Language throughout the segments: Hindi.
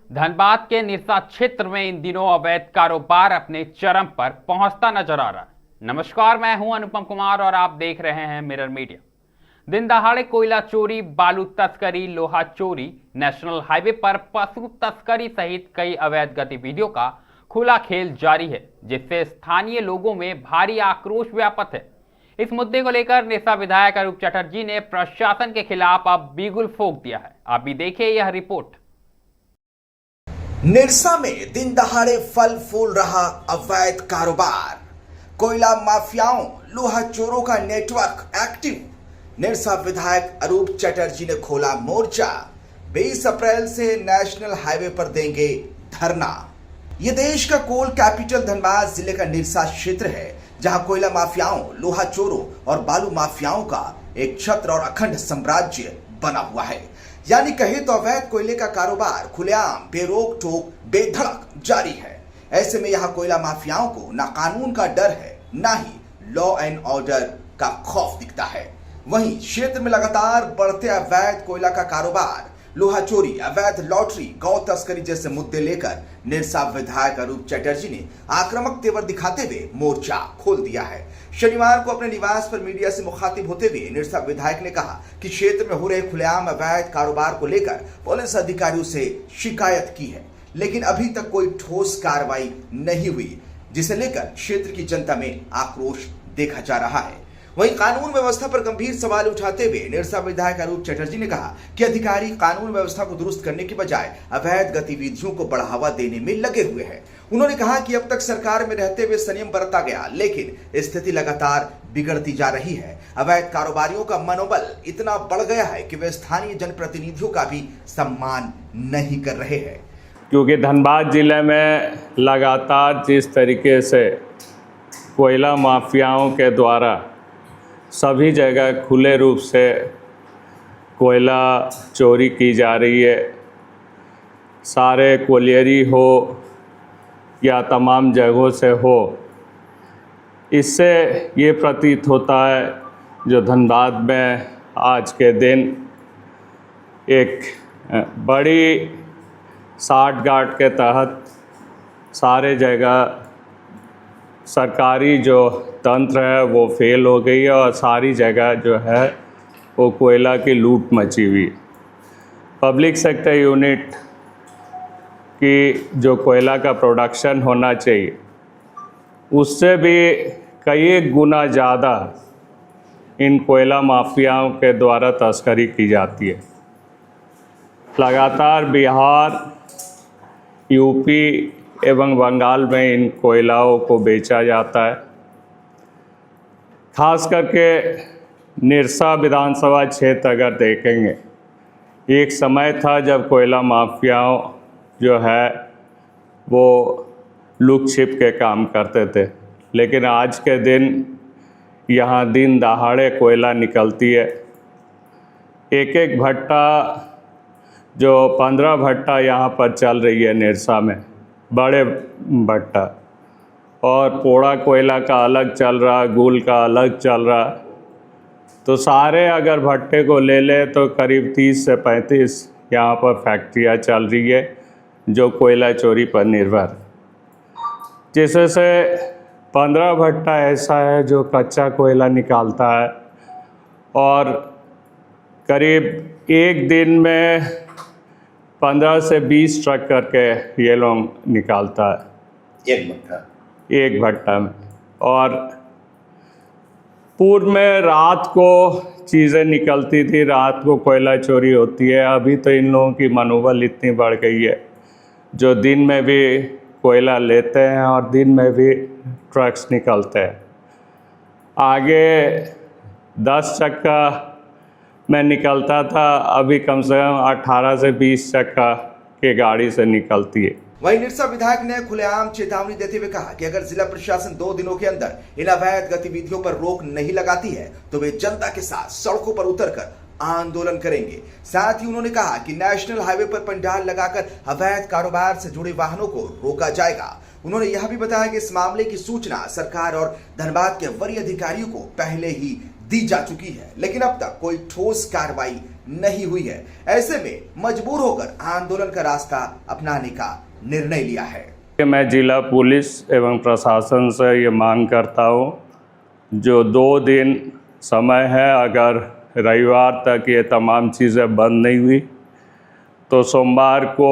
धनबाद के निरसा क्षेत्र में इन दिनों अवैध कारोबार अपने चरम पर पहुंचता नजर आ रहा है। नमस्कार, मैं हूं अनुपम कुमार और आप देख रहे हैं मिरर मीडिया। दिन दहाड़े कोयला चोरी, बालू तस्करी, लोहा चोरी, नेशनल हाईवे पर पशु तस्करी सहित कई अवैध गतिविधियों का खुला खेल जारी है, जिससे स्थानीय लोगों में भारी आक्रोश व्याप्त है। इस मुद्दे को लेकर निरसा विधायक अरूप चटर्जी ने प्रशासन के खिलाफ अब बिगुल फूंक दिया है। आप भी देखिए यह रिपोर्ट। निरसा में दिन दहाड़े फल फूल रहा अवैध कारोबार, कोयला माफियाओं, लोहा चोरों का नेटवर्क एक्टिव। निरसा विधायक अरूप चटर्जी ने खोला मोर्चा। 20 अप्रैल से नेशनल हाईवे पर देंगे धरना। यह देश का कोल कैपिटल धनबाद जिले का निरसा क्षेत्र है, जहां कोयला माफियाओं, लोहा चोरों और बालू माफियाओं का एक छत्र और अखंड साम्राज्य बना हुआ है। यानी कहे तो अवैध कोयले का कारोबार खुलेआम, बेरोक टोक, बेधड़क जारी है। ऐसे में यहाँ कोयला माफियाओं को ना कानून का डर है, ना ही लॉ एंड ऑर्डर का खौफ दिखता है। वहीं क्षेत्र में लगातार बढ़ते अवैध कोयला का कारोबार, लोहा चोरी, अवैध लॉटरी, गौ तस्करी जैसे मुद्दे लेकर निरसा विधायक अरूप चटर्जी ने आक्रामक तेवर दिखाते हुए मोर्चा खोल दिया है। शनिवार को अपने निवास पर मीडिया से मुखातिब होते हुए निरसा विधायक ने कहा कि क्षेत्र में हो रहे खुलेआम अवैध कारोबार को लेकर पुलिस अधिकारियों से शिकायत की है, लेकिन अभी तक कोई ठोस कार्रवाई नहीं हुई, जिसे लेकर क्षेत्र की जनता में आक्रोश देखा जा रहा है। वहीं कानून व्यवस्था पर गंभीर सवाल उठाते हुए निरसा विधायक अरूप चटर्जी ने कहा कि अधिकारी कानून व्यवस्था को दुरुस्त करने के बजाय अवैध गतिविधियों को बढ़ावा देने में लगे हुए हैं। उन्होंने कहा कि अब तक सरकार में रहते हुए संयम बरता गया, लेकिन स्थिति लगातार बिगड़ती जा रही है। अवैध कारोबारियों का मनोबल इतना बढ़ गया है कि वे स्थानीय जनप्रतिनिधियों का भी सम्मान नहीं कर रहे हैं। क्योंकि धनबाद जिले में लगातार जिस तरीके से कोयला माफियाओं के द्वारा सभी जगह खुले रूप से कोयला चोरी की जा रही है, सारे कोलियरी हो या तमाम जगहों से हो, इससे ये प्रतीत होता है जो धनबाद में आज के दिन एक बड़ी साठगांठ के तहत सारे जगह सरकारी जो तंत्र है वो फेल हो गई है और सारी जगह जो है वो कोयला की लूट मची हुई। पब्लिक सेक्टर यूनिट की जो कोयला का प्रोडक्शन होना चाहिए उससे भी कई गुना ज़्यादा इन कोयला माफियाओं के द्वारा तस्करी की जाती है। लगातार बिहार, यूपी एवं बंगाल में इन कोयलाओं को बेचा जाता है। खास करके निरसा विधानसभा क्षेत्र अगर देखेंगे, एक समय था जब कोयला माफियाओं जो है वो लुक छिप के काम करते थे, लेकिन आज के दिन यहाँ दिन दहाड़े कोयला निकलती है। एक एक भट्टा, जो 15 भट्टा यहाँ पर चल रही है निरसा में, बड़े भट्टा, और पोड़ा कोयला का अलग चल रहा, गुल का अलग चल रहा, तो सारे अगर भट्टे को ले ले तो करीब 30 से 35 यहाँ पर फैक्ट्रियाँ चल रही है जो कोयला चोरी पर निर्भर, जिससे से 15 भट्टा ऐसा है जो कच्चा कोयला निकालता है और करीब एक दिन में 15 से 20 ट्रक करके ये लोग निकालता है एक भट्टा में। और पूर्व में रात को चीज़ें निकलती थी, रात को कोयला चोरी होती है। अभी तो इन लोगों की मनोबल इतनी बढ़ गई है जो दिन में भी कोयला लेते हैं और दिन में भी ट्रक्स निकलते हैं। आगे 10 चक्का में निकलता था, अभी कम से कम 18 से 20 चक्का के गाड़ी से निकलती है। वहीं निरसा विधायक ने खुलेआम चेतावनी देते हुए कहा कि अगर जिला प्रशासन 2 दिनों के अंदर इन अवैध गतिविधियों पर रोक नहीं लगाती है तो वे जनता के साथ सड़कों पर उतरकर आंदोलन करेंगे। साथ ही उन्होंने कहा कि नेशनल हाईवे पर पंडाल लगाकर अवैध कारोबार से जुड़े वाहनों को रोका जाएगा। उन्होंने यह भी बताया कि इस मामले की सूचना सरकार और धनबाद के वरीय अधिकारियों को पहले ही दी जा चुकी है, लेकिन अब तक कोई ठोस कार्रवाई नहीं हुई है। ऐसे में मजबूर होकर आंदोलन का रास्ता अपनाने का निर्णय लिया है। मैं जिला पुलिस एवं प्रशासन से ये मांग करता हूँ, जो 2 दिन समय है, अगर रविवार तक ये तमाम चीज़ें बंद नहीं हुई तो सोमवार को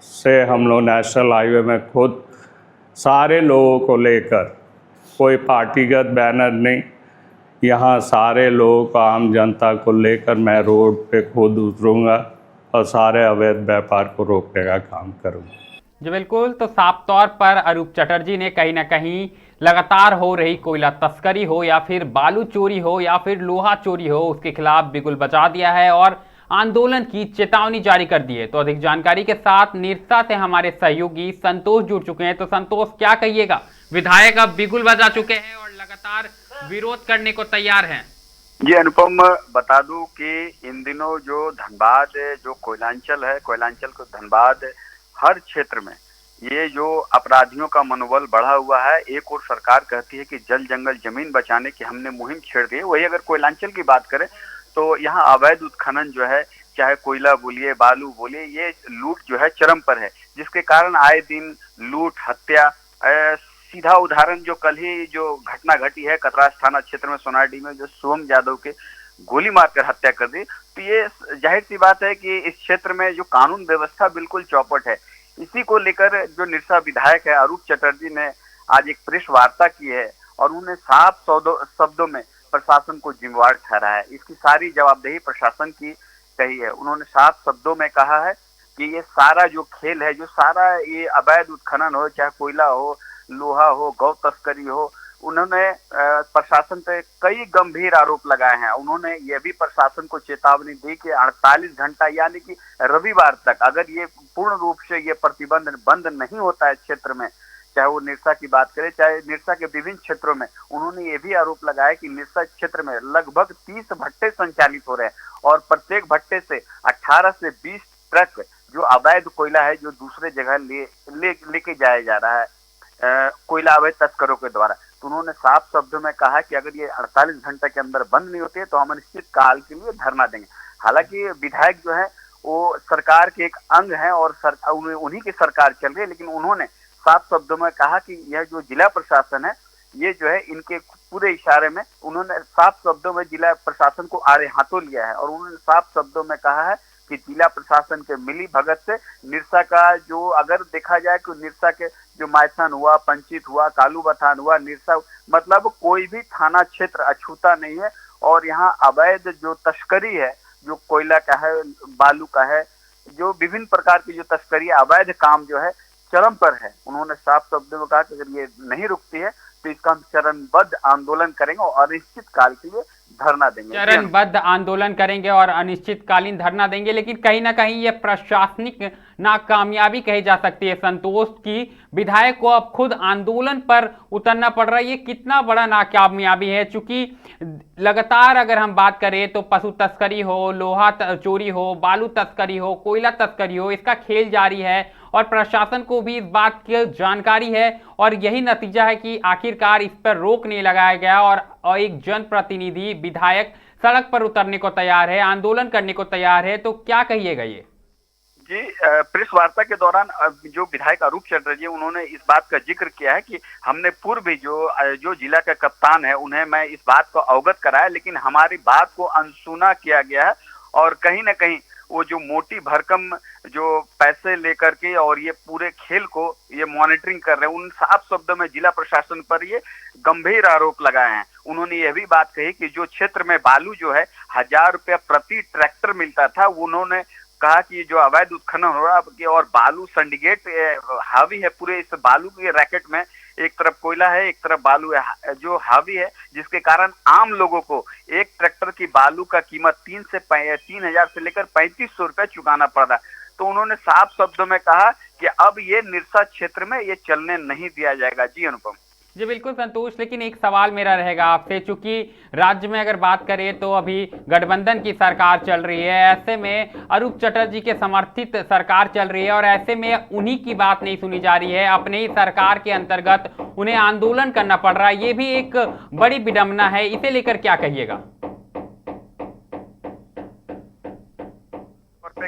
से हम लोग नेशनल हाईवे में खुद सारे लोगों को लेकर, कोई पार्टीगत बैनर नहीं, यहाँ सारे लोगों को, आम जनता को लेकर मैं रोड पे खुद उतरूँगा और सारे अवैध व्यापार को रोकने का काम करूँगा। जी बिल्कुल, तो साफ तौर पर अरूप चटर्जी ने कहीं ना कहीं लगातार हो रही कोयला तस्करी हो या फिर बालू चोरी हो या फिर लोहा चोरी हो, उसके खिलाफ बिगुल बजा दिया है और आंदोलन की चेतावनी जारी कर दी है। तो अधिक जानकारी के साथ निरसा से हमारे सहयोगी संतोष जुड़ चुके हैं। तो संतोष, क्या कहिएगा? विधायक अब बिगुल बजा चुके हैं और लगातार विरोध करने को तैयार हैं। जी अनुपम, बता दूं कि इन दिनों जो धनबाद जो कोयलांचल है, कोयलांचल को धनबाद हर क्षेत्र में ये जो अपराधियों का मनोबल बढ़ा हुआ है। एक और सरकार कहती है कि जल जंगल जमीन बचाने की हमने मुहिम छेड़ दी है। वही अगर कोयलांचल की बात करें तो यहाँ अवैध उत्खनन जो है, चाहे कोयला बोलिए, बालू बोलिए, ये लूट जो है चरम पर है, जिसके कारण आए दिन लूट, हत्या। सीधा उदाहरण जो कल ही जो घटना घटी है कतरास थाना क्षेत्र में, सोनाडी में, जो शुभम यादव के गोली मारकर हत्या कर दी, तो ये जाहिर सी बात है कि इस क्षेत्र में जो कानून व्यवस्था बिल्कुल चौपट है। इसी को लेकर जो निरसा विधायक है अरूप चटर्जी ने आज एक प्रेस वार्ता की है और उन्होंने साफ शब्दों में प्रशासन को जिम्मेवार ठहराया है। इसकी सारी जवाबदेही प्रशासन की कही है। उन्होंने साफ शब्दों में कहा है कि ये सारा जो खेल है, जो सारा ये अवैध उत्खनन हो, चाहे कोयला हो, लोहा हो, गौ तस्करी हो, उन्होंने प्रशासन पे कई गंभीर आरोप लगाए हैं। उन्होंने ये भी प्रशासन को चेतावनी दी कि 48 घंटा यानी कि रविवार तक अगर ये पूर्ण रूप से ये प्रतिबंध बंद नहीं होता है क्षेत्र में, चाहे वो निरसा की बात करें, चाहे निरसा के विभिन्न क्षेत्रों में, उन्होंने ये भी आरोप लगाया कि निरसा क्षेत्र में लगभग 30 भट्टे संचालित हो रहे हैं और प्रत्येक भट्टे से 18 से 20 ट्रक जो अवैध कोयला है जो दूसरे जगह लेके जाया जा रहा है कोयला अवैध तस्करों के द्वारा। तो उन्होंने साफ शब्दों में कहा कि अगर ये 48 घंटे के अंदर बंद नहीं होती है तो हम अनिश्चित काल के लिए धरना देंगे। हालांकि विधायक जो है वो सरकार के एक अंग है और उन्हीं की सरकार चल रही है, लेकिन उन्होंने साफ शब्दों में कहा कि यह जो जिला प्रशासन है ये जो है इनके पूरे इशारे में, उन्होंने साफ शब्दों में जिला प्रशासन को आड़े हाथों लिया है और उन्होंने साफ शब्दों में कहा है कि जिला प्रशासन के मिली भगत से निरसा का जो अगर देखा जाए कि निरसा के जो मायथन हुआ, पंचित हुआ, कालू बथान हुआ, निरसा मतलब कोई भी थाना क्षेत्र अछूता नहीं है। और यहाँ अवैध जो तस्करी है, जो कोयला का है, बालू का है, जो विभिन्न प्रकार की जो तस्करी अवैध काम जो है चरम पर है। उन्होंने साफ शब्दों में कहा कि अगर ये नहीं रुकती है तो इसका हम चरणबद्ध आंदोलन करेंगे और अनिश्चित काल के लिए धरना देंगे। चरणबद्ध आंदोलन करेंगे और अनिश्चितकालीन धरना देंगे। लेकिन कहीं ना कहीं ये प्रशासनिक नाकामयाबी कही जा सकती है संतोष की, विधायक को अब खुद आंदोलन पर उतरना पड़ रहा है। ये कितना बड़ा नाकामयाबी है? चूंकि लगातार अगर हम बात करें तो पशु तस्करी हो, लोहा चोरी हो, बालू तस्करी हो, कोयला तस्करी हो, इसका खेल जारी है और प्रशासन को भी इस बात की जानकारी है और यही नतीजा है कि आखिरकार इस पर रोक नहीं लगाया गया और एक जनप्रतिनिधि विधायक सड़क पर उतरने को तैयार है, आंदोलन करने को तैयार है। तो क्या कहिएगा ये? जी, प्रेस वार्ता के दौरान जो विधायक अरूप चटर्जी उन्होंने इस बात का जिक्र किया है कि हमने पूर्व भी जो जिला का कप्तान है उन्हें मैं इस बात को अवगत कराया, लेकिन हमारी बात को अनसुना किया गया है और कहीं ना कहीं वो जो मोटी भरकम जो पैसे लेकर के और ये पूरे खेल को ये मॉनिटरिंग कर रहे हैं, उन साफ शब्दों में जिला प्रशासन पर ये गंभीर आरोप लगाए हैं। उन्होंने यह भी बात कही कि जो क्षेत्र में बालू जो है 1000 रुपया प्रति ट्रैक्टर मिलता था, उन्होंने कहा कि जो अवैध उत्खनन हो रहा है और बालू सिंडिकेट हावी है पूरे इस बालू के रैकेट में, एक तरफ कोयला है एक तरफ बालू है जो हावी है, जिसके कारण आम लोगों को एक ट्रैक्टर की बालू का कीमत 3000 से लेकर 3500 रुपये चुकाना पड़ रहा है। तो उन्होंने साफ शब्दों में कहा कि अब ये निरसा क्षेत्र में ये चलने नहीं दिया जाएगा। जी अनुपम। जी बिल्कुल संतोष, लेकिन एक सवाल मेरा रहेगा आपसे, चूंकि राज्य में अगर बात करें तो अभी गठबंधन की सरकार चल रही है, ऐसे में अरूप चटर्जी के समर्थित सरकार चल रही है और ऐसे में उन्हीं की बात नहीं सुनी जा रही है, अपने ही सरकार के अंतर्गत उन्हें आंदोलन करना पड़ रहा है। ये भी एक बड़ी विडंबना है, इसे लेकर क्या कहिएगा?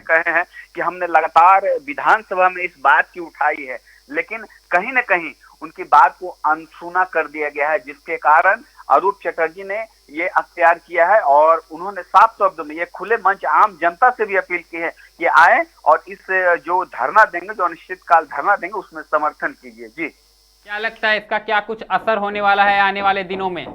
कहे हैं कि हमने लगातार विधानसभा में इस बात की उठाई है, लेकिन कहीं न कहीं उनकी बात को अनसुना कर दिया गया है, जिसके कारण अरूप चटर्जी ने ये अख्तियार किया है और उन्होंने साफ शब्दों में ये खुले मंच आम जनता से भी अपील की है कि आए और इस जो धरना देंगे, जो अनिश्चितकाल धरना देंगे, उसमें समर्थन कीजिए। जी, क्या लगता है इसका क्या कुछ असर होने वाला है आने वाले दिनों में?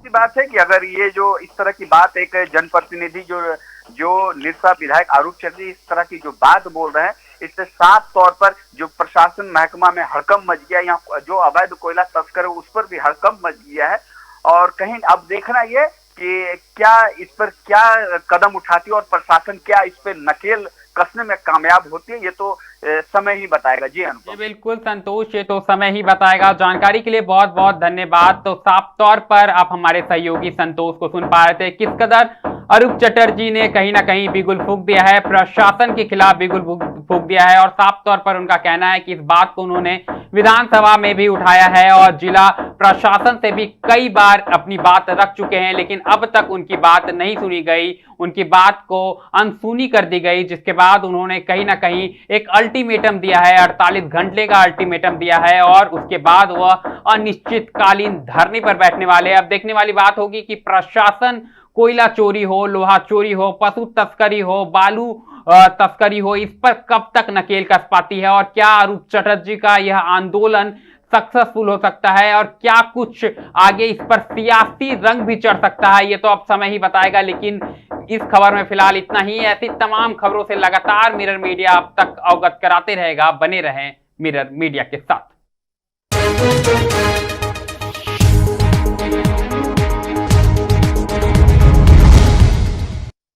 बात है कि अगर ये जो इस तरह की बात एक जनप्रतिनिधि जो निरसा विधायक अरूप चटर्जी इस तरह की जो बात बोल रहे हैं, इससे साफ तौर पर जो प्रशासन महकमा में हड़कंप मच गया, यहाँ जो अवैध कोयला तस्कर है उस पर भी हड़कंप मच गया है। और कहीं अब देखना ये कि क्या इस पर क्या कदम उठाती है और प्रशासन क्या इस पर नकेल कसने में कामयाब होती है, ये तो समय ही बताएगा। जी अनुपम। जी बिल्कुल संतोष, ये तो समय ही बताएगा। जानकारी के लिए बहुत बहुत धन्यवाद। तो साफ तौर पर आप हमारे सहयोगी संतोष को सुन पा रहे थे किस कदर अरूप चटर्जी ने कहीं ना कहीं बिगुल फूंक दिया है, प्रशासन के खिलाफ बिगुल फूंक दिया है और साफ तौर पर उनका कहना है कि इस बात को उन्होंने विधानसभा में भी उठाया है और जिला प्रशासन से भी कई बार अपनी बात रख चुके हैं, लेकिन अब तक उनकी बात नहीं सुनी गई, उनकी बात को अनसुनी कर दी गई, जिसके बाद उन्होंने कहीं ना कहीं एक अल्टीमेटम दिया है, 48 घंटे का अल्टीमेटम दिया है और उसके बाद वह अनिश्चितकालीन धरने पर बैठने वाले हैं। अब देखने वाली बात होगी कि प्रशासन कोयला चोरी हो, लोहा चोरी हो, पशु तस्करी हो, बालू तस्करी हो, इस पर कब तक नकेल कस पाती है और क्या अरूप चटर्जी का यह आंदोलन सक्सेसफुल हो सकता है और क्या कुछ आगे इस पर सियासी रंग भी चढ़ सकता है, ये तो अब समय ही बताएगा। लेकिन इस खबर में फिलहाल इतना ही। ऐसी तमाम खबरों से लगातार मिरर मीडिया अब तक अवगत कराते रहेगा। बने रहें मिरर मीडिया के साथ।